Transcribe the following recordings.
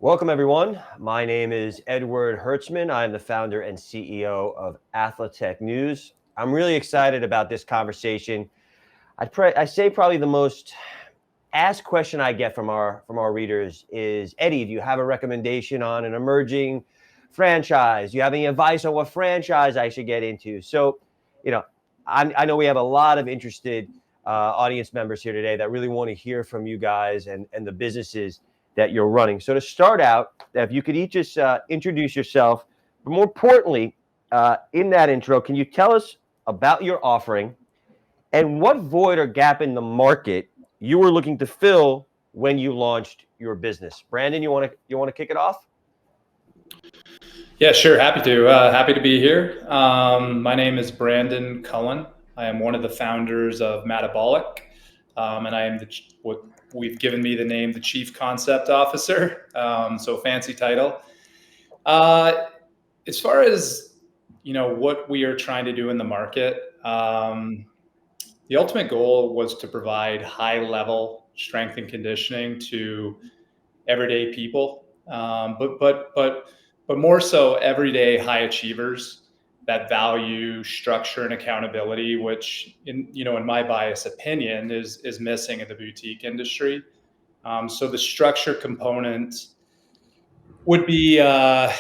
Welcome, everyone. My name is Edward Hertzman. I'm the founder and CEO of Athletech News. I'm really excited about this conversation. I say probably the most asked question I get from our readers is, Eddie, do you have a recommendation on an emerging franchise? Do you have any advice on what franchise I should get into? So, you know, I know we have a lot of interested audience members here today that really want to hear from you guys and the businesses that you're running. So to start out, if you could each just introduce yourself, but more importantly, in that intro, can you tell us about your offering and what void or gap in the market you were looking to fill when you launched your business? Brandon, you want to kick it off? Yeah, sure. Happy to. Happy to be here. My name is Brandon Cohen. I am one of the founders of Metabolic, and I am what we've given me the name, the Chief Concept Officer. So fancy title. As far as what we are trying to do in the market, the ultimate goal was to provide high-level strength and conditioning to everyday people, but more so everyday high achievers that value structure and accountability, which in my biased opinion is missing in the boutique industry. So the structure component would be the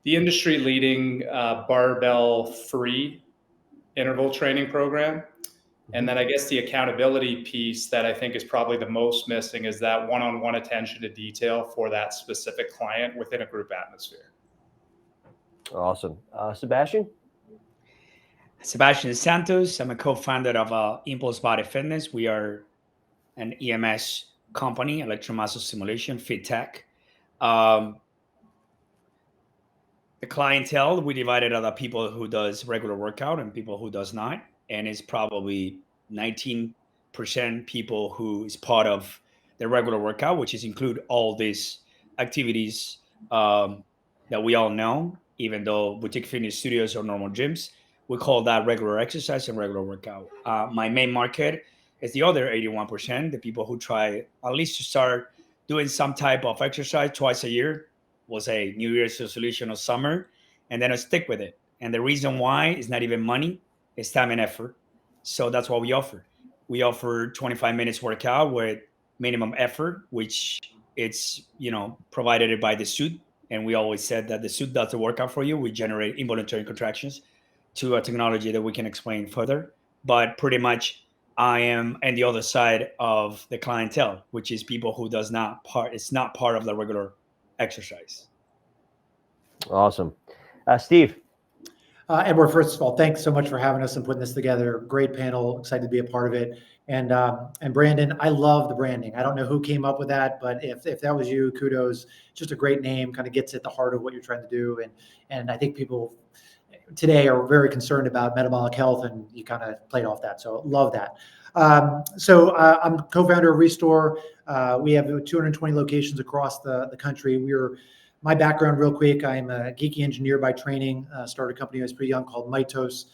industry leading barbell free interval training program. And then I guess the accountability piece that I think is probably the most missing is that one-on-one attention to detail for that specific client within a group atmosphere. Awesome. Sebastian? Sebastian Santos. I'm a co-founder of Impulse Body Fitness. We are an EMS company, electromuscle stimulation, fit tech. The clientele, we divided other people who does regular workout and people who does not. And it's probably 19% people who is part of the regular workout, which is include all these activities that we all know, even though boutique fitness studios are normal gyms. We call that regular exercise and regular workout. My main market is the other 81%, the people who try at least to start doing some type of exercise twice a year, was a New Year's resolution or summer, and then I stick with it. And the reason why is not even money, it's time and effort. So that's what we offer. We offer 25 minutes workout with minimum effort, which it's, provided by the suit. And we always said that the suit does the workout for you. We generate involuntary contractions to a technology that we can explain further. But pretty much I am on the other side of the clientele, which is people who it's not part of the regular exercise. Awesome. Steve? Edward, first of all, thanks so much for having us and putting this together. Great panel. Excited to be a part of it. And Brandon, I love the branding. I don't know who came up with that, but if that was you, kudos. Just a great name, kind of gets at the heart of what you're trying to do. And I think people today are very concerned about metabolic health, and you kind of played off that. So love that. I'm co-founder of Restore. We have 220 locations across the country. My background real quick, I'm a geeky engineer by training, started a company when I was pretty young called Mitos.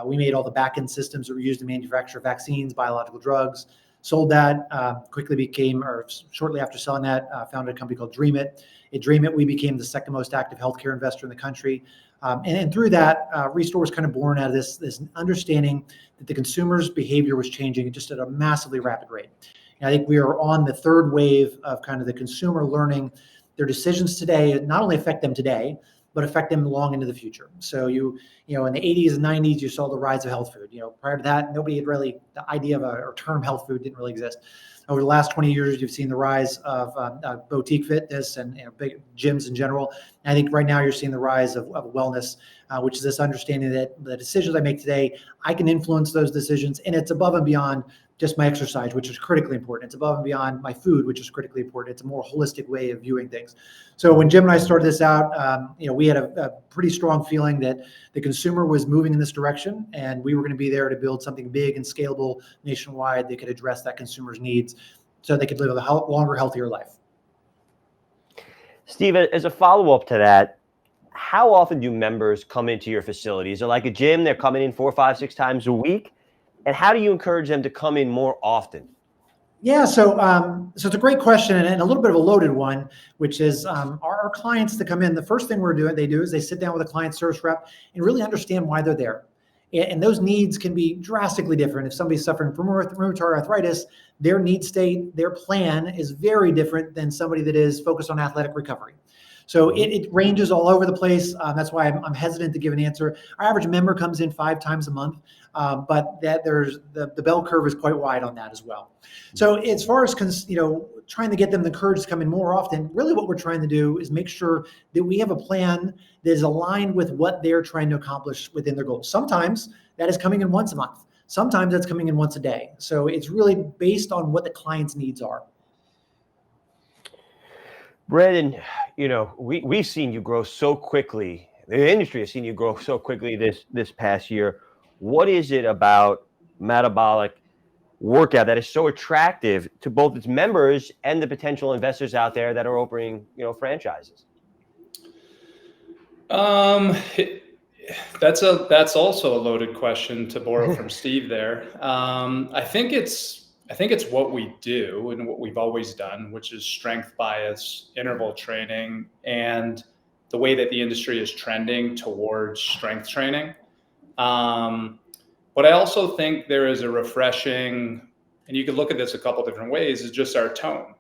We made all the back-end systems that were used to manufacture vaccines, biological drugs, sold that, shortly after selling that, founded a company called Dream It. At Dream It, we became the second most active healthcare investor in the country. And through that, Restore was kind of born out of this understanding that the consumer's behavior was changing just at a massively rapid rate. And I think we are on the third wave of kind of the consumer learning their decisions today not only affect them today, but affect them long into the future. So in the 80s and 90s, you saw the rise of health food. Prior to that, nobody had really, the idea of a term health food didn't really exist. Over the last 20 years, you've seen the rise of boutique fitness and big gyms in general. And I think right now you're seeing the rise of wellness, which is this understanding that the decisions I make today, I can influence those decisions, and it's above and beyond just my exercise, which is critically important. It's above and beyond my food, which is critically important. It's a more holistic way of viewing things. So when Jim and I started this out, we had a pretty strong feeling that the consumer was moving in this direction, and we were going to be there to build something big and scalable nationwide that could address that consumer's needs so they could live a longer, healthier life. Steve, as a follow-up to that, how often do members come into your facilities? Is it like a gym, they're coming in 4, 5, 6 times a week? And how do you encourage them to come in more often? Yeah, so it's a great question and a little bit of a loaded one, which is our clients that come in. The first thing they do is they sit down with a client service rep and really understand why they're there. And those needs can be drastically different. If somebody's suffering from rheumatoid arthritis, their need state, their plan is very different than somebody that is focused on athletic recovery. So it ranges all over the place. That's why I'm hesitant to give an answer. Our average member comes in 5 times a month, but that there's the bell curve is quite wide on that as well. So as far as trying to get them the courage to come in more often, really what we're trying to do is make sure that we have a plan that is aligned with what they're trying to accomplish within their goals. Sometimes that is coming in once a month. Sometimes that's coming in once a day. So it's really based on what the client's needs are. Brandon, we've seen you grow so quickly. The industry has seen you grow so quickly this past year. What is it about metabolic workout that is so attractive to both its members and the potential investors out there that are opening, franchises? That's also a loaded question to borrow from Steve there. I think it's what we do and what we've always done, which is strength bias, interval training, and the way that the industry is trending towards strength training. But I also think there is a refreshing, and you could look at this a couple different ways, is just our tone.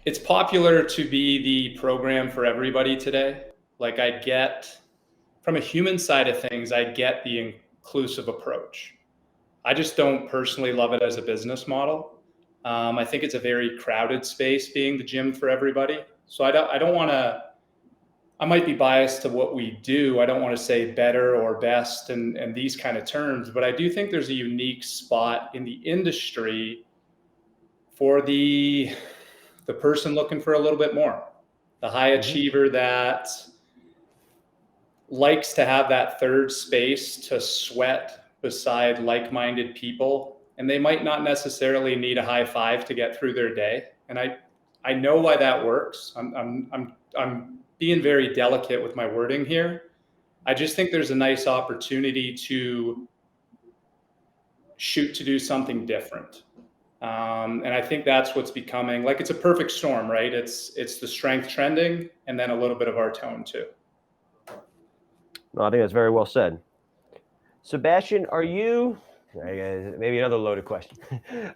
It's popular to be the program for everybody today. Like from a human side of things, I get the inclusive approach. I just don't personally love it as a business model. I think it's a very crowded space being the gym for everybody. So I don't want to, I might be biased to what we do. I don't want to say better or best and these kind of terms, but I do think there's a unique spot in the industry for the person looking for a little bit more, the high achiever that likes to have that third space to sweat beside like-minded people. And they might not necessarily need a high five to get through their day. And I know why that works. I'm being very delicate with my wording here. I just think there's a nice opportunity to shoot to do something different. And I think that's what's becoming, like, it's a perfect storm, right? It's the strength trending and then a little bit of our tone too. No, I think that's very well said. Sebastian, are you, maybe another loaded question.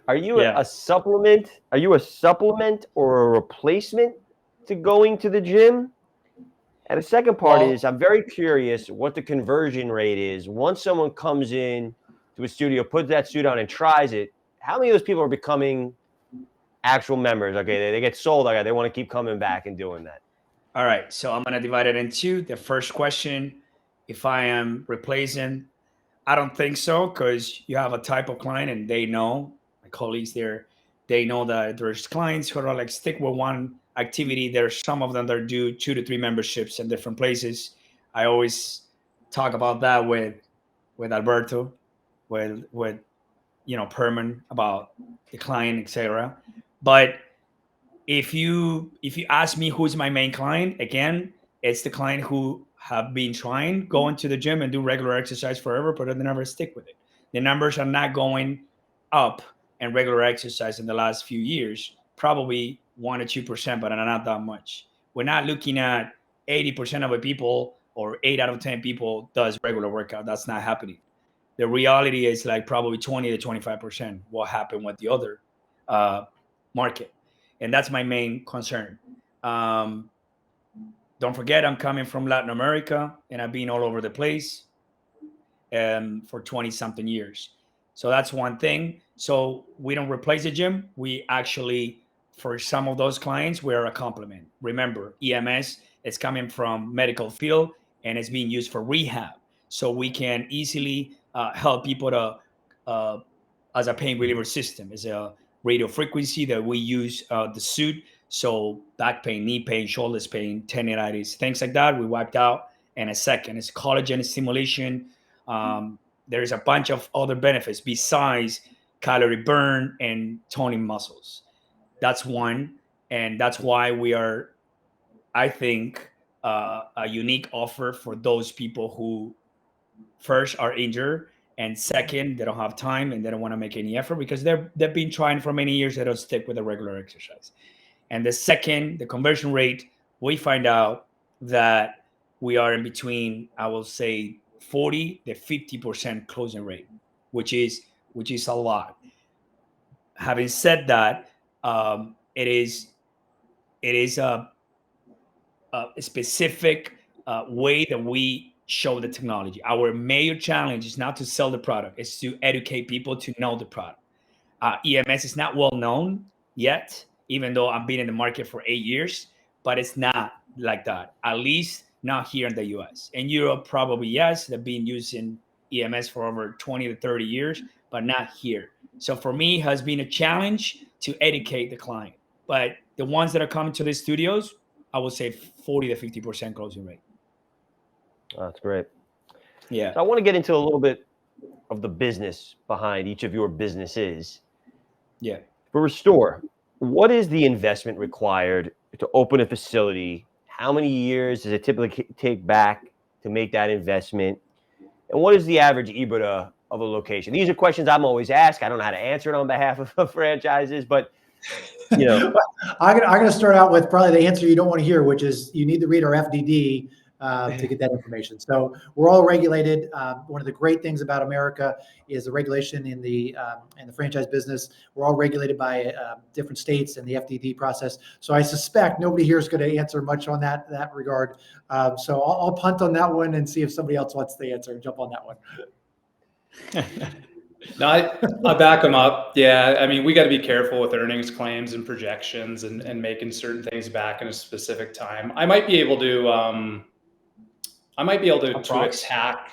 Are you a supplement? Are you a supplement or a replacement to going to the gym? And the second part is, I'm very curious what the conversion rate is. Once someone comes in to a studio, puts that suit on and tries it, how many of those people are becoming actual members? Okay, they get sold. Okay, they want to keep coming back and doing that. All right, so I'm going to divide it in two. The first question, if I am replacing, I don't think so, because you have a type of client and they know, my colleagues there, they know that there's clients who are like stick with one activity. There's some of them that do 2 to 3 memberships in different places. I always talk about that with Alberto, with Perman, about the client, etc. But if you ask me who's my main client, again, it's the client who have been trying going to the gym and do regular exercise forever, but they never stick with it. The numbers are not going up in regular exercise in the last few years, probably 1 or 2%, but not that much. We're not looking at 80% of the people or 8 out of 10 people does regular workout. That's not happening. The reality is like probably 20 to 25% what happened with the other market. And that's my main concern. Don't forget, I'm coming from Latin America and I've been all over the place for 20 something years. So that's one thing. So we don't replace the gym. We actually, for some of those clients, we're a complement. Remember, EMS is coming from medical field and it's being used for rehab. So we can easily help people to, as a pain reliever system, is a radio frequency that we use the suit. So back pain, knee pain, shoulders pain, tendinitis, things like that, we wiped out in a second. It's collagen stimulation. There's a bunch of other benefits besides calorie burn and toning muscles. That's one. And that's why we are, I think, a unique offer for those people who first are injured And second, they don't have time and they don't want to make any effort because they've been trying for many years. They don't stick with a regular exercise. And the second, the conversion rate, we find out that we are in between, I will say 40 to 50% closing rate, which is a lot. Having said that, it is a specific way that we show the technology. Our major challenge is not to sell the product; it's to educate people to know the product. EMS is not well known yet, even though I've been in the market for 8 years, but it's not like that. At least not here in the US. In Europe, probably yes, they've been using EMS for over 20 to 30 years, but not here. So for me, it has been a challenge to educate the client. But the ones that are coming to the studios, I would say 40 to 50% closing rate. Oh, that's great. Yeah. So I want to get into a little bit of the business behind each of your businesses. Yeah. For Restore, what is the investment required to open a facility? How many years does it typically take back to make that investment? And what is the average EBITDA of a location? These are questions I'm always asked. I don't know how to answer it on behalf of franchises, but you know. I'm going to start out with probably the answer you don't want to hear, which is you need to read our FDD to get that information. So we're all regulated. One of the great things about America is the regulation in the franchise business. We're all regulated by different states and the FDD process. So I suspect nobody here is going to answer much on that regard. So I'll punt on that one and see if somebody else wants the answer and jump on that one. No, I back them up. Yeah, I mean, we got to be careful with earnings claims and projections and making certain things back in a specific time. I might be able to attack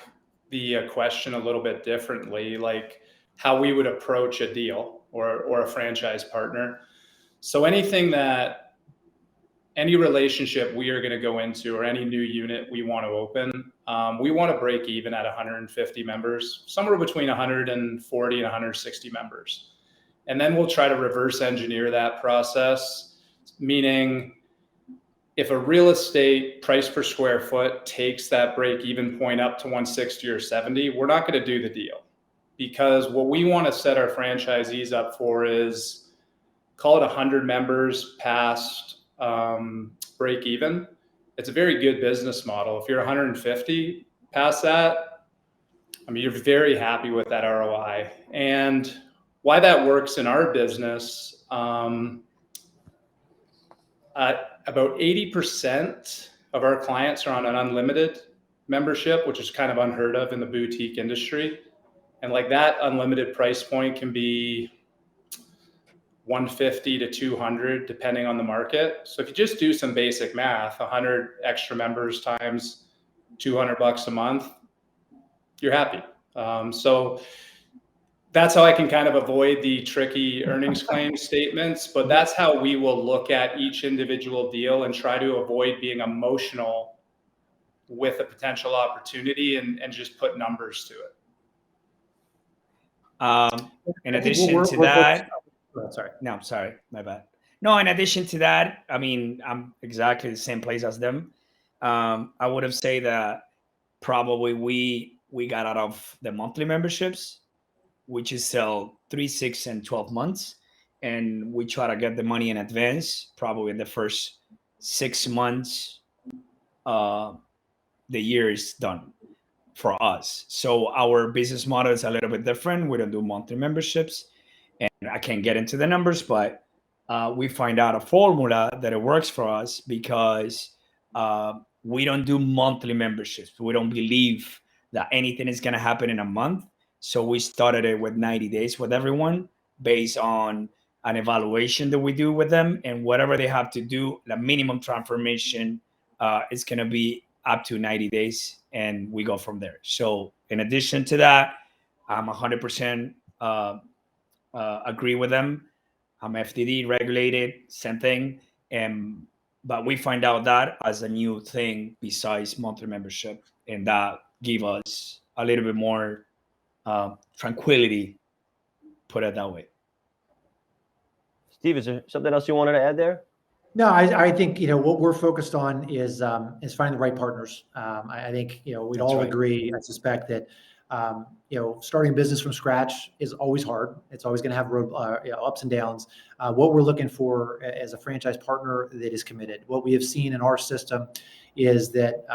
the question a little bit differently, like how we would approach a deal or a franchise partner. So any relationship we are going to go into or any new unit we want to open, we want to break even at 150 members, somewhere between 140 and 160 members. And then we'll try to reverse engineer that process, meaning if a real estate price per square foot takes that break even point up to 160 or 70, we're not going to do the deal, because what we want to set our franchisees up for is, call it 100 members past break even. It's a very good business model. If you're 150 past that, I mean, you're very happy with that ROI. And why that works in our business, about 80% of our clients are on an unlimited membership, which is kind of unheard of in the boutique industry. And like that unlimited price point can be 150 to 200, depending on the market. So if you just do some basic math, 100 extra members times $200 a month, you're happy. So that's how I can kind of avoid the tricky earnings claim statements, but that's how we will look at each individual deal and try to avoid being emotional with a potential opportunity and just put numbers to it. In addition to that, sorry. No, sorry, my bad. No, in addition to that, I mean, I'm exactly the same place as them. I would have said that probably we got out of the monthly memberships, which is sell 3, 6, and 12 months. And we try to get the money in advance, probably in the first 6 months, the year is done for us. So our business model is a little bit different. We don't do monthly memberships. And I can't get into the numbers, but we find out a formula that it works for us because we don't do monthly memberships. We don't believe that anything is going to happen in a month. So we started it with 90 days with everyone based on an evaluation that we do with them, and whatever they have to do, the minimum transformation is going to be up to 90 days, and we go from there. So in addition to that, I'm 100% agree with them. I'm FDD regulated, same thing. But we find out that as a new thing besides monthly membership, and that give us a little bit more tranquility, put it that way. Steve, is there something else you wanted to add there? No, I think, what we're focused on is finding the right partners. I think, we'd all agree, I suspect that, starting a business from scratch is always hard. It's always going to have ups and downs. What we're looking for as a franchise partner that is committed. What we have seen in our system is that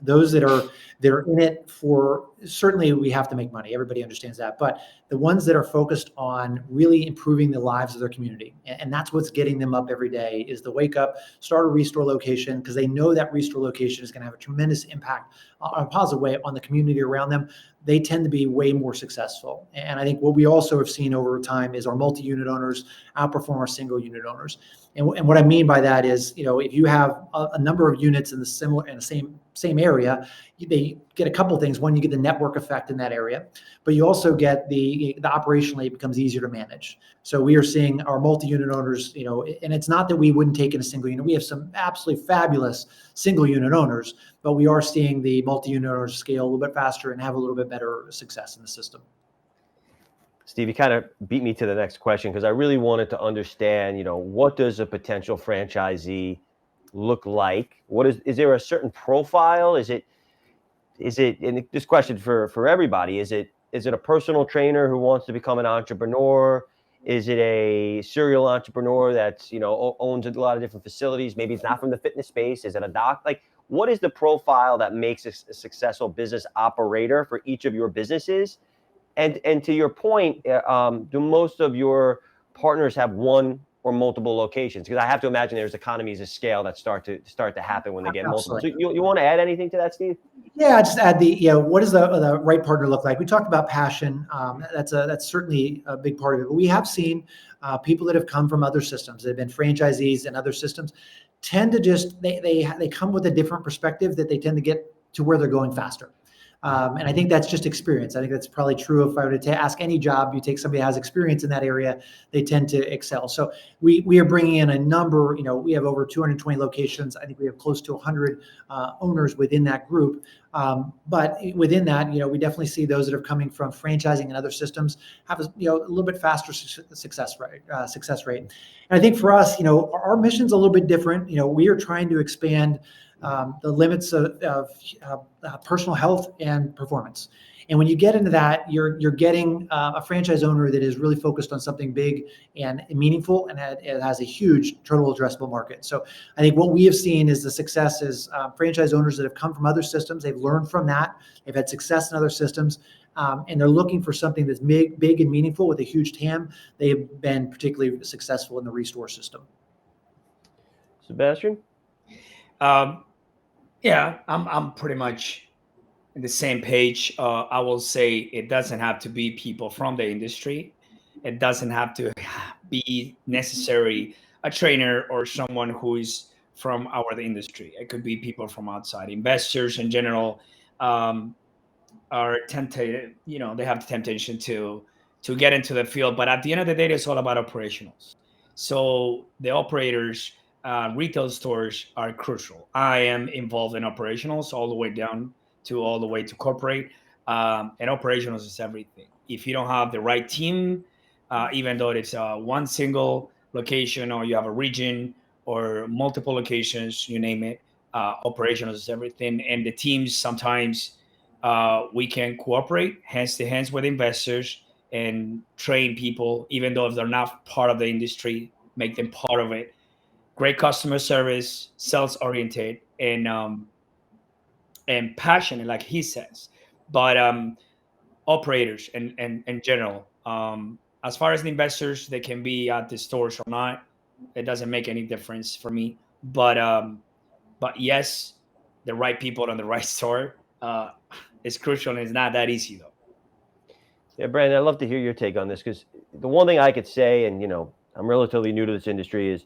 those that are in it for, certainly we have to make money. Everybody understands that. But the ones that are focused on really improving the lives of their community, and that's what's getting them up every day, is the wake up, start a restore location, because they know that restore location is going to have a tremendous impact on a positive way on the community around them. They tend to be way more successful. And I think what we also have seen over time is our multi-unit owners outperform our single unit owners. And what I mean by that is, if you have a number of units in the same area, they get a couple of things. One, you get the network effect in that area, but you also get the operationally, it becomes easier to manage. So we are seeing our multi-unit owners, and it's not that we wouldn't take in a single unit. We have some absolutely fabulous single unit owners, but we are seeing the multi-unit owners scale a little bit faster and have a little bit better success in the system. Steve, you kind of beat me to the next question, because I really wanted to understand, what does a potential franchisee look like? Is there a certain profile? Is it, and this question for everybody, is it a personal trainer who wants to become an entrepreneur? Is it a serial entrepreneur that's, owns a lot of different facilities? Maybe it's not from the fitness space. Is it a doc? Like, what is the profile that makes a successful business operator for each of your businesses? And to your point, do most of your partners have one or multiple locations? Because I have to imagine there's economies of scale that start to happen when they get multiple. So you want to add anything to that, Steve? Yeah, I just add what does the right partner look like? We talked about passion. That's certainly a big part of it. But we have seen people that have come from other systems, that have been franchisees in other systems, tend to just they come with a different perspective that they tend to get to where they're going faster. And I think that's just experience. I think that's probably true. If I were to ask any job, you take somebody who has experience in that area, they tend to excel. So we are bringing in a number, we have over 220 locations. I think we have close to 100 owners within that group. But within that, we definitely see those that are coming from franchising and other systems have a little bit faster success rate. And I think for us, our mission's a little bit different. We are trying to expand the limits of personal health and performance. And when you get into that, you're getting a franchise owner that is really focused on something big and meaningful, and it has a huge total addressable market. So I think what we have seen is the success is franchise owners that have come from other systems. They've learned from that. They've had success in other systems. And they're looking for something that's big and meaningful with a huge TAM. They have been particularly successful in the Restore system. Sebastian? Yeah, I'm pretty much in the same page. I will say it doesn't have to be people from the industry. It doesn't have to be necessarily a trainer or someone who is from our industry. It could be people from outside. Investors in general are tempted, they have the temptation to get into the field. But at the end of the day, it's all about operationals. So the operators, retail stores are crucial. I am involved in operationals all the way to corporate, and operationals is everything. If you don't have the right team, even though it's one single location or you have a region or multiple locations, you name it, operationals is everything. And the teams sometimes we can cooperate hands to hands with investors and train people, even though if they're not part of the industry, make them part of it. Great customer service, sales oriented, and passionate, like he says. But operators and in general, as far as the investors, they can be at the stores or not. It doesn't make any difference for me. But yes, the right people on the right store is crucial, and it's not that easy though. Yeah, Brandon, I'd love to hear your take on this, because the one thing I could say, and I'm relatively new to this industry, is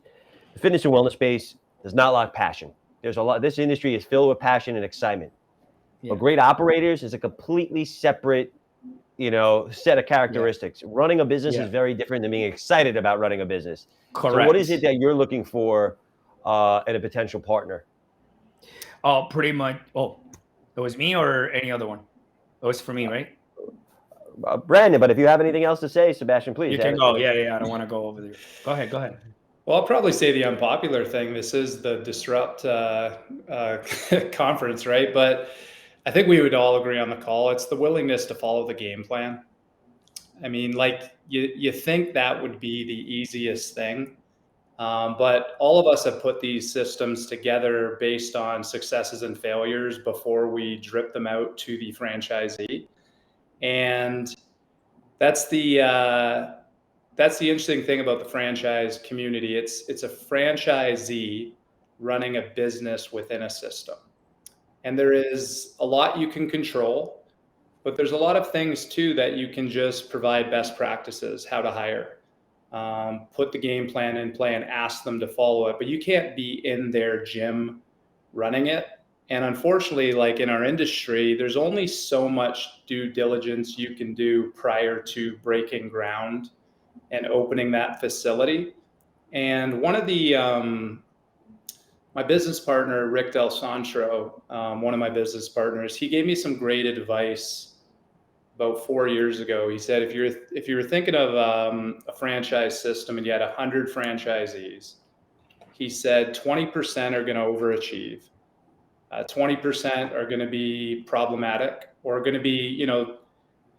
the fitness and wellness space does not lack passion. There's a lot. This industry is filled with passion and excitement. Yeah. But great operators is a completely separate, set of characteristics. Yeah. Running a business is very different than being excited about running a business. Correct. So what is it that you're looking for in a potential partner? Oh, pretty much. Oh, it was me or any other one? It was for me, right? Brandon, but if you have anything else to say, Sebastian, please. You can go. Yeah. I don't want to go over there. Go ahead. Well, I'll probably say the unpopular thing. This is the Disrupt conference, right? But I think we would all agree on the call. It's the willingness to follow the game plan. I mean, like you think that would be the easiest thing. But all of us have put these systems together based on successes and failures before we drip them out to the franchisee. And that's the interesting thing about the franchise community. It's a franchisee running a business within a system. And there is a lot you can control, but there's a lot of things too that you can just provide best practices, how to hire, put the game plan in play and ask them to follow it. But you can't be in their gym running it. And unfortunately, like in our industry, there's only so much due diligence you can do prior to breaking ground and opening that facility. And one of the my business partner, Rick Del Santro, one of my business partners, he gave me some great advice about 4 years ago. He said, if you were thinking of a franchise system and you had 100 franchisees, he said 20% are going to overachieve, 20% are going to be problematic or going to be,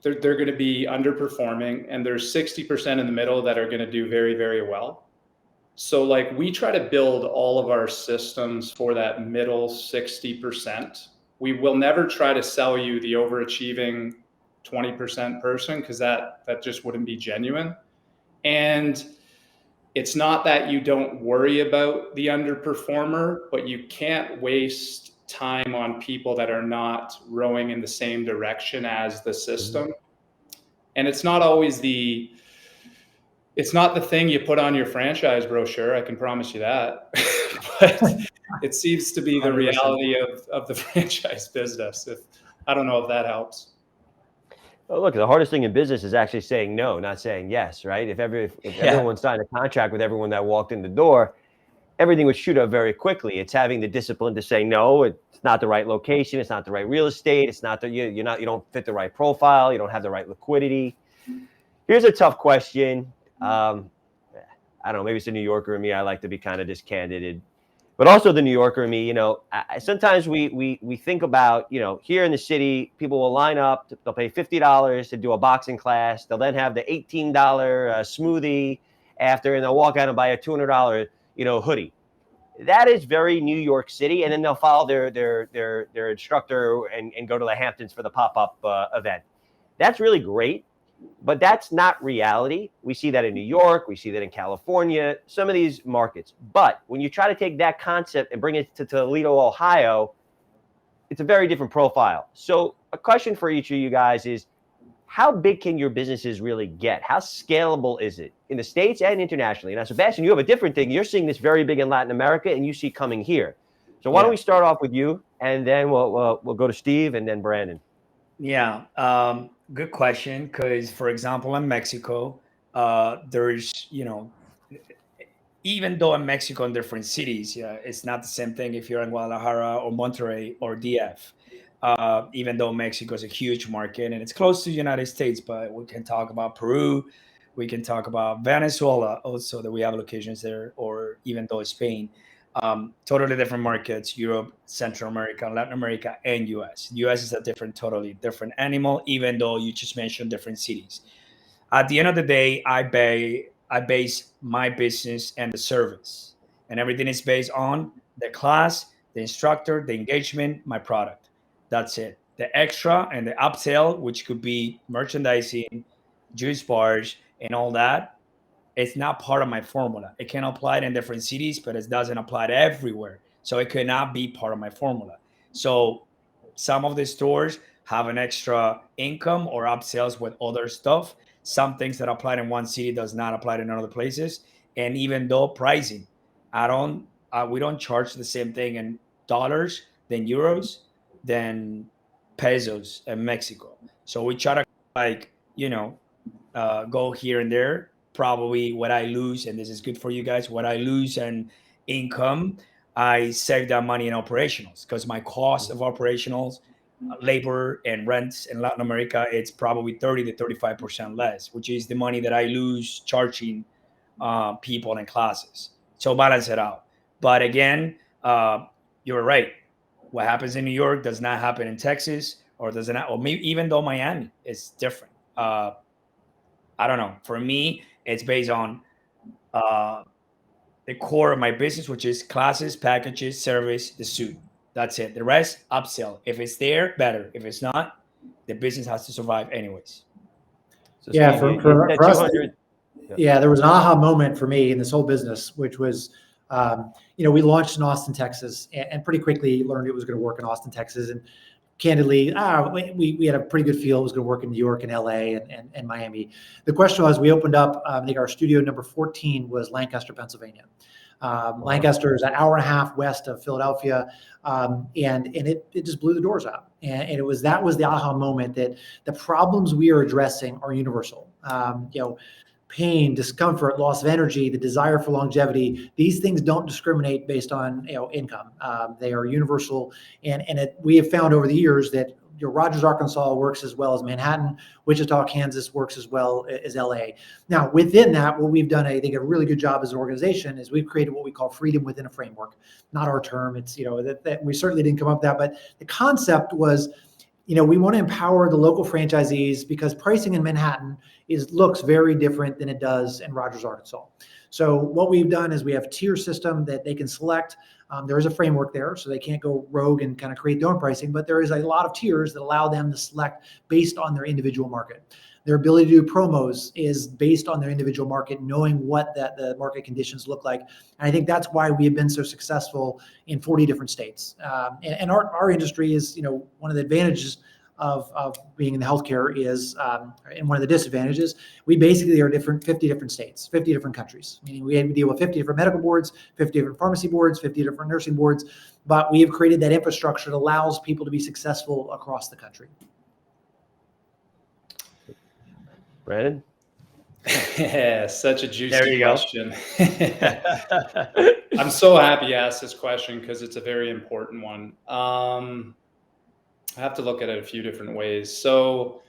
they're going to be underperforming, and there's 60% in the middle that are going to do very, very well. So like we try to build all of our systems for that middle 60%. We will never try to sell you the overachieving 20% person, because that just wouldn't be genuine. And it's not that you don't worry about the underperformer, but you can't waste time on people that are not rowing in the same direction as the system. And it's not always it's not the thing you put on your franchise brochure, I can promise you that. But it seems to be the 100%. Reality of the franchise business. I don't know if that helps. Well, look, the hardest thing in business is actually saying no, not saying yes, right? If everyone signed a contract with everyone that walked in the door, everything would shoot up very quickly. It's having the discipline to say no. It's not the right location. It's not the right real estate. It's not you don't fit the right profile. You don't have the right liquidity. Here's a tough question. I don't know, maybe it's the New Yorker in me. I like to be kind of just candid, but also the New Yorker in me, sometimes we think about, here in the city, people will line up, they'll pay $50 to do a boxing class. They'll then have the $18 smoothie after, and they'll walk out and buy a $200, hoodie. That is very New York City. And then they'll follow their instructor and go to the Hamptons for the pop-up event. That's really great. But that's not reality. We see that in New York. We see that in California, some of these markets. But when you try to take that concept and bring it to Toledo, Ohio, it's a very different profile. So a question for each of you guys is, how big can your businesses really get? How scalable is it in the States and internationally? Now, Sebastian, you have a different thing. You're seeing this very big in Latin America, and you see coming here. So why don't we start off with you, and then we'll go to Steve and then Brandon. Yeah. Good question. Because, for example, in Mexico, there's, even though in Mexico in different cities, it's not the same thing if you're in Guadalajara or Monterrey or DF. Even though Mexico is a huge market and it's close to the United States, but we can talk about Peru, we can talk about Venezuela also, that we have locations there, or even though Spain. Totally different markets: Europe, Central America, Latin America, and US. US is a totally different animal, even though you just mentioned different cities. At the end of the day, I base my business and the service, and everything is based on the class, the instructor, the engagement, my product. That's it. The extra and the upsell, which could be merchandising, juice bars, and all that, it's not part of my formula. It can apply in different cities, but it doesn't apply to everywhere. So it cannot be part of my formula. So some of the stores have an extra income or upsells with other stuff. Some things that apply in one city does not apply in other places. And even though pricing, we don't charge the same thing in dollars than euros than pesos in Mexico. So we try to go here and there. Probably what I lose, and this is good for you guys, what I lose in income, I save that money in operationals, because my cost of operationals, labor and rents in Latin America, it's probably 30 to 35% less, which is the money that I lose charging people in classes. So balance it out. But again, you're right. what happens in New York does not happen in Texas, or does not, or maybe even though Miami is different. I don't know. For me, it's based on the core of my business, which is classes, packages, service, the suit. That's it. The rest, upsell. If it's there, better. If it's not, the business has to survive anyways. So Yeah, Steve, you said for us, 200. yeah, there was an aha moment for me in this whole business, which was, we launched in Austin, Texas, and pretty quickly learned it was going to work in Austin, Texas. And candidly, we had a pretty good feel it was going to work in New York and LA and Miami. The question was, we opened up, I think our studio number 14 was Lancaster, Pennsylvania. Lancaster is an hour and a half west of Philadelphia, and it just blew the doors out. And that was the aha moment that the problems we are addressing are universal. Pain, discomfort, loss of energy, the desire for longevity. These things don't discriminate based on income. They are universal, and we have found over the years that Rogers, Arkansas works as well as Manhattan. Wichita, Kansas works as well as LA. Now, within that, what we've done, I think, a really good job as an organization is we've created what we call freedom within a framework. Not our term. It's that we certainly didn't come up with that, but the concept was, we want to empower the local franchisees because pricing in Manhattan looks very different than it does in Rogers, Arkansas. So what we've done is we have a tier system that they can select. There is a framework there, so they can't go rogue and kind of create their own pricing, but there is a lot of tiers that allow them to select based on their individual market. Their ability to do promos is based on their individual market, knowing what the market conditions look like. And I think that's why we have been so successful in 40 different states. And our industry is, one of the advantages of being in the healthcare is, and one of the disadvantages, we basically are 50 different states, 50 different countries, meaning we deal with 50 different medical boards, 50 different pharmacy boards, 50 different nursing boards, but we have created that infrastructure that allows people to be successful across the country. Brandon? Yeah, such a juicy There you go. question. I'm so happy you asked this question because it's a very important one. I have to look at it a few different ways. So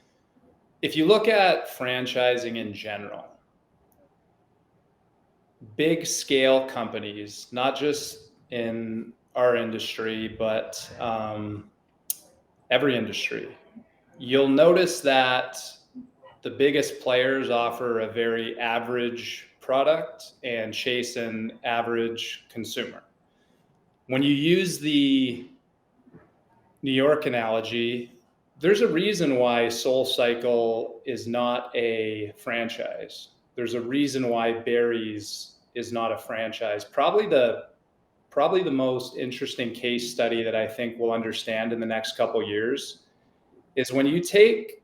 if you look at franchising in general, big scale companies, not just in our industry, but every industry, you'll notice that the biggest players offer a very average product and chase an average consumer. When you use the New York analogy, there's a reason why SoulCycle is not a franchise. There's a reason why Barry's is not a franchise. Probably the most interesting case study that I think we'll understand in the next couple of years is when you take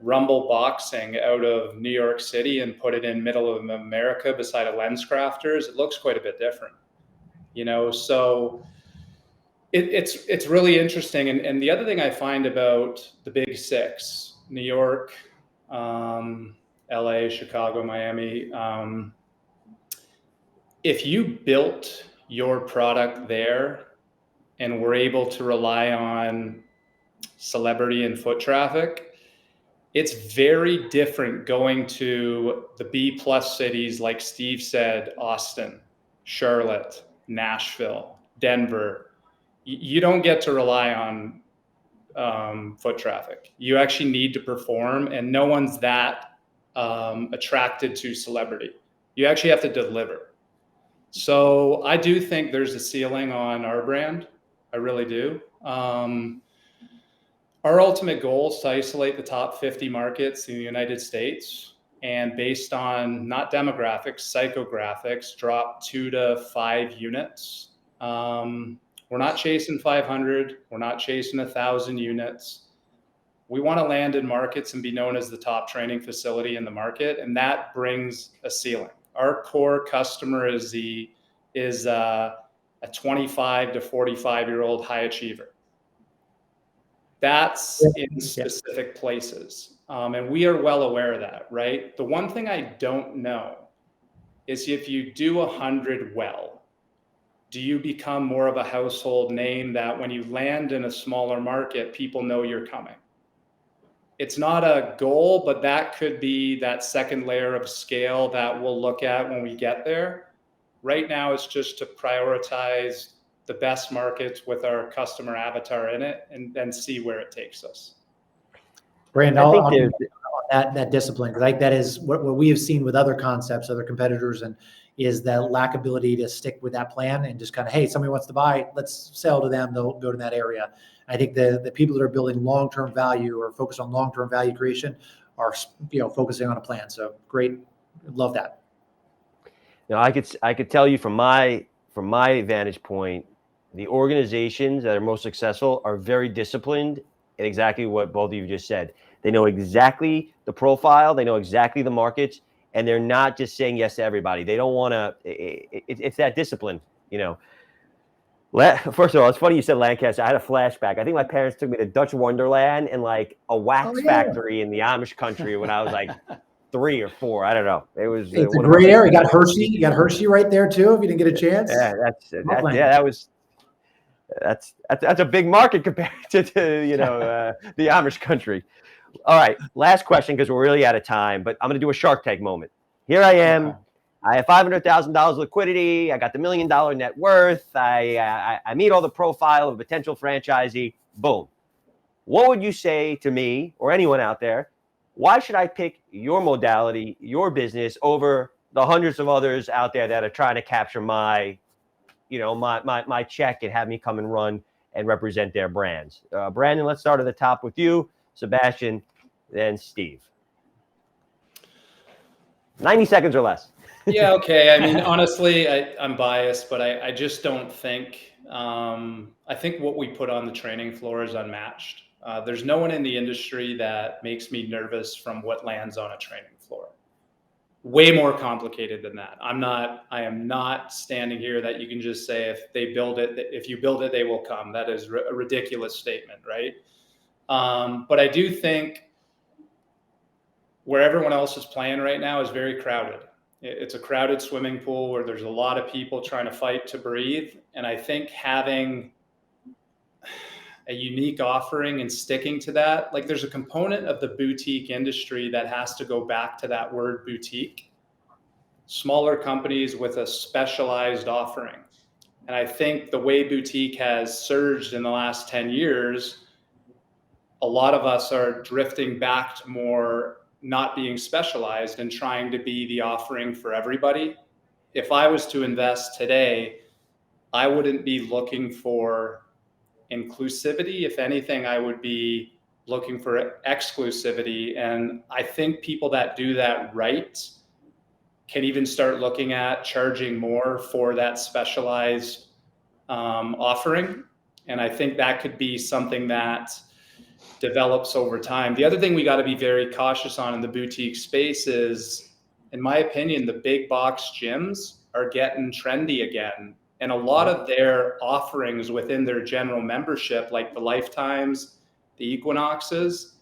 Rumble Boxing out of New York City and put it in middle of America beside a LensCrafters, it looks quite a bit different, so it's really interesting. And the other thing I find about the big six, New York, LA, Chicago, Miami, if you built your product there and were able to rely on celebrity and foot traffic, it's very different going to the B+ cities, like Steve said, Austin, Charlotte, Nashville, Denver. You don't get to rely on foot traffic. You actually need to perform, and no one's that attracted to celebrity. You actually have to deliver. So I do think there's a ceiling on our brand. I really do. Our ultimate goal is to isolate the top 50 markets in the United States, and based on not demographics, psychographics, drop 2 to 5 units. We're not chasing 500. We're not chasing 1,000 units. We want to land in markets and be known as the top training facility in the market, and that brings a ceiling. Our core customer is a 25 to 45-year-old high achiever. That's in specific places. And we are well aware of that, right? The one thing I don't know is if you do 100 well, do you become more of a household name that when you land in a smaller market, people know you're coming? It's not a goal, but that could be that second layer of scale that we'll look at when we get there. Right now, it's just to prioritize the best markets with our customer avatar in it, and then see where it takes us. Brandon, I think I'll there's that discipline, because that is what we have seen with other concepts, other competitors, and is that lack ability to stick with that plan and just kind of, hey, somebody wants to buy, let's sell to them, they'll go to that area. I think the people that are building long-term value or focused on long-term value creation are, focusing on a plan. So great, love that. I could tell you from my vantage point, the organizations that are most successful are very disciplined in exactly what both of you just said. They know exactly the profile, they know exactly the markets, and they're not just saying yes to everybody. They don't want to. It's that discipline, First of all, it's funny you said Lancaster. I had a flashback. I think my parents took me to Dutch Wonderland and like a wax factory in the Amish country when I was like 3 or 4. I don't know. It was. It's a great area. You got Hershey. You got Hershey right there too. If you didn't get a chance. Yeah, that's a big market compared to the Amish country. All right, last question because we're really out of time. But I'm going to do a Shark Tank moment. Here I am. Okay. I have $500,000 liquidity. I got the $1 million net worth. I meet all the profile of a potential franchisee. Boom. What would you say to me or anyone out there? Why should I pick your modality, your business, over the hundreds of others out there that are trying to capture my check and have me come and run and represent their brands? Brandon, let's start at the top with you. Sebastian, then Steve. 90 seconds or less. Yeah, okay. I mean, honestly, I'm biased, but I just don't think, I think what we put on the training floor is unmatched. There's no one in the industry that makes me nervous from what lands on a training floor. Way more complicated than that. I am not standing here that you can just say, if you build it, they will come. That is a ridiculous statement, right? But I do think where everyone else is playing right now is very crowded. It's a crowded swimming pool where there's a lot of people trying to fight to breathe. And I think having a unique offering and sticking to that, like there's a component of the boutique industry that has to go back to that word boutique. Smaller companies with a specialized offering. And I think the way boutique has surged in the last 10 years, a lot of us are drifting back to more not being specialized and trying to be the offering for everybody. If I was to invest today, I wouldn't be looking for inclusivity. If anything, I would be looking for exclusivity. And I think people that do that right can even start looking at charging more for that specialized offering. And I think that could be something that develops over time. The other thing we got to be very cautious on in the boutique space is, in my opinion, the big box gyms are getting trendy again. And a lot of their offerings within their general membership, like the Lifetimes, the Equinoxes,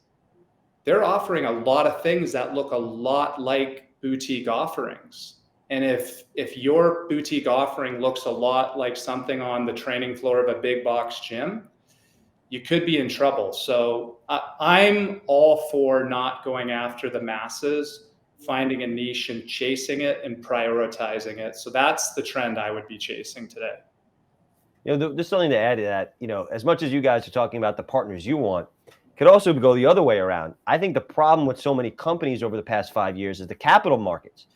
they're offering a lot of things that look a lot like boutique offerings. And if your boutique offering looks a lot like something on the training floor of a big box gym, you could be in trouble. So I'm all for not going after the masses, finding a niche and chasing it and prioritizing it. So that's the trend I would be chasing today. There's something to add to that. As much as you guys are talking about the partners you want, could also go the other way around. I think the problem with so many companies over the past 5 years is the capital markets.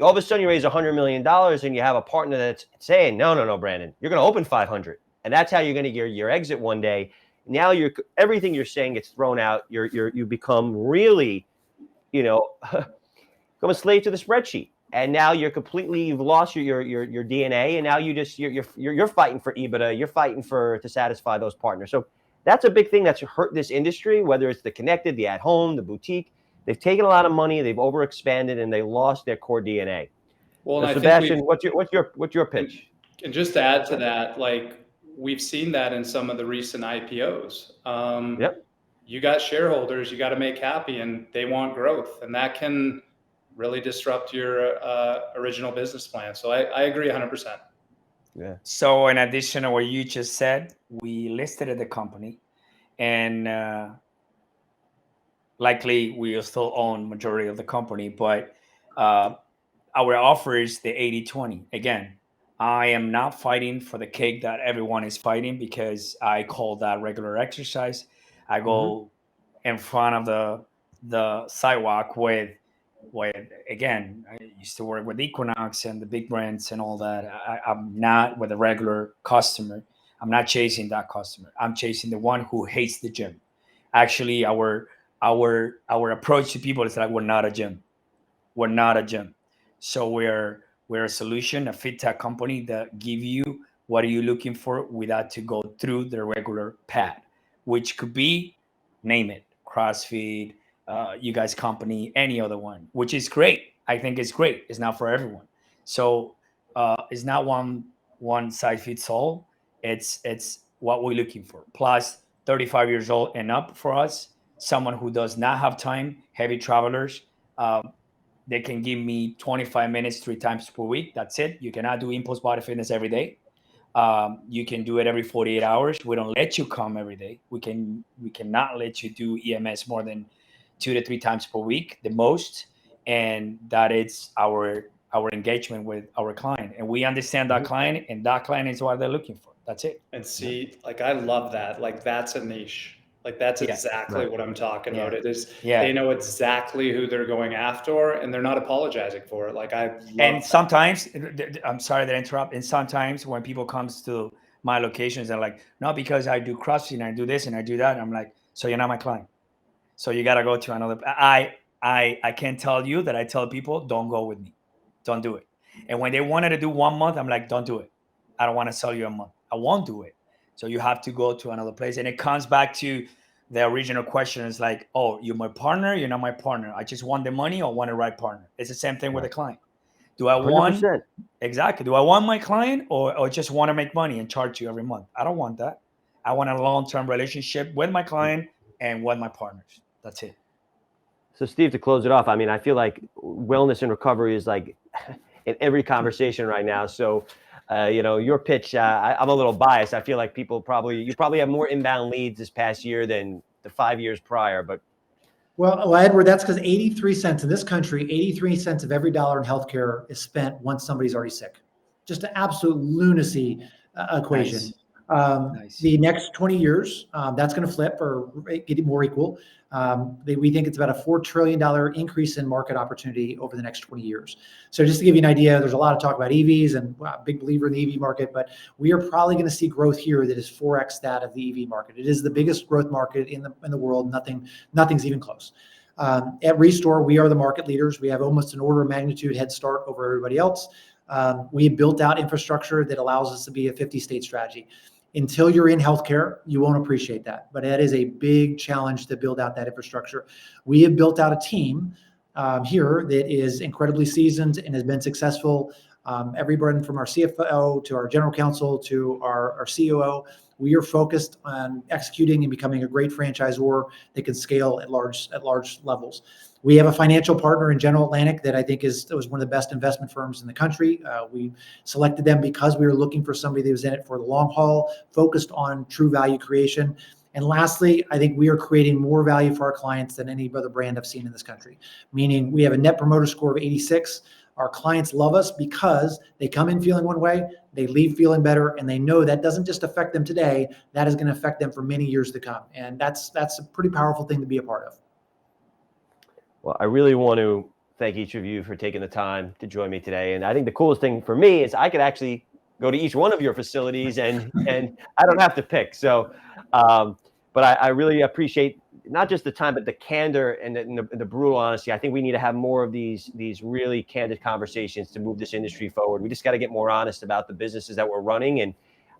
All of a sudden you raise $100 million and you have a partner that's saying, no, Brandon, you're going to open 500. And that's how you're going to get your exit one day. Now everything you're saying gets thrown out. You become really, become a slave to the spreadsheet. And now you've lost your DNA. And now you're fighting for EBITDA. You're fighting to satisfy those partners. So that's a big thing that's hurt this industry, whether it's the connected, the at home, the boutique. They've taken a lot of money, they've overexpanded, and they lost their core DNA. Well, so Sebastian, what's your pitch? And just to add to that, like, we've seen that in some of the recent IPOs. Yep. You got shareholders you got to make happy, and they want growth, and that can really disrupt your original business plan. So I agree 100%. Yeah. So in addition to what you just said, we listed the company, and likely we still own majority of the company, but our offer is the 80-20. Again, I am not fighting for the cake that everyone is fighting, because I call that regular exercise. I go in front of the sidewalk with again, I used to work with Equinox and the big brands and all that. I'm not with a regular customer. I'm not chasing that customer. I'm chasing the one who hates the gym. Actually, our approach to people is like, we're not a gym. We're not a gym. So we're a solution, a fit tech company that give you what are you looking for without to go through the regular path, which could be, name it, CrossFit, you guys company, any other one, which is great. I think it's great. It's not for everyone. So it's not one size fits all. It's what we're looking for. Plus 35 years old and up for us, someone who does not have time, heavy travelers. They can give me 25 minutes 3 times per week. That's it. You cannot do impulse body fitness every day. You can do it every 48 hours. We don't let you come every day. We cannot let you do EMS more than 2 to 3 times per week, the most. And that is our engagement with our client. And we understand that client, and that client is what they're looking for. That's it. And see, like, I love that. Like, that's a niche. Like, that's exactly what I'm talking about. It is, they know exactly who they're going after, and they're not apologizing for it. Like, I love And that. sometimes, I'm sorry to interrupt. And sometimes when people comes to my locations, they're like, no, because I do CrossFit and I do this and I do that. I'm like, so you're not my client. So you got to go to another. I can't tell you that I tell people, don't go with me. Don't do it. And when they wanted to do 1 month, I'm like, don't do it. I don't want to sell you a month. I won't do it. So you have to go to another place. And it comes back to the original question, is like, oh, you're my partner. You're not my partner. I just want the money or want the right partner. It's the same thing with the client. Do I want 100%. exactly? Do I want my client or just want to make money and charge you every month? I don't want that. I want a long-term relationship with my client and with my partners. That's it. So Steve, to close it off, I mean, I feel like wellness and recovery is like in every conversation right now. So, your pitch, I'm a little biased. I feel like you probably have more inbound leads this past year than the 5 years prior, but. Well, Edward, that's because 83 cents in this country, 83 cents of every dollar in healthcare is spent once somebody's already sick. Just an absolute lunacy equation. Nice. The next 20 years, that's going to flip or get more equal. We think it's about a $4 trillion increase in market opportunity over the next 20 years. So just to give you an idea, there's a lot of talk about EVs, and big believer in the EV market, but we are probably going to see growth here that is 4x that of the EV market. It is the biggest growth market in the world. Nothing's even close. At Restore, we are the market leaders. We have almost an order of magnitude head start over everybody else. We have built out infrastructure that allows us to be a 50-state strategy. Until you're in healthcare, you won't appreciate that. But that is a big challenge to build out that infrastructure. We have built out a team here that is incredibly seasoned and has been successful. Everyone from our CFO to our general counsel to our COO, we are focused on executing and becoming a great franchisor that can scale at large levels. We have a financial partner in General Atlantic that I think was one of the best investment firms in the country. We selected them because we were looking for somebody that was in it for the long haul, focused on true value creation. And lastly, I think we are creating more value for our clients than any other brand I've seen in this country, meaning we have a net promoter score of 86. Our clients love us because they come in feeling one way, they leave feeling better, and they know that doesn't just affect them today, that is going to affect them for many years to come. And that's a pretty powerful thing to be a part of. Well, I really want to thank each of you for taking the time to join me today. And I think the coolest thing for me is I could actually go to each one of your facilities and I don't have to pick. So, but I really appreciate not just the time, but the candor and the brutal honesty. I think we need to have more of these really candid conversations to move this industry forward. We just got to get more honest about the businesses that we're running. And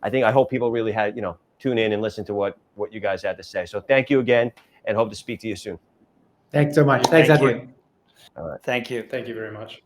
I hope people really tune in and listen to what you guys had to say. So thank you again, and hope to speak to you soon. Thanks so much. Thanks, Edward. All right. Thank you. Thank you very much.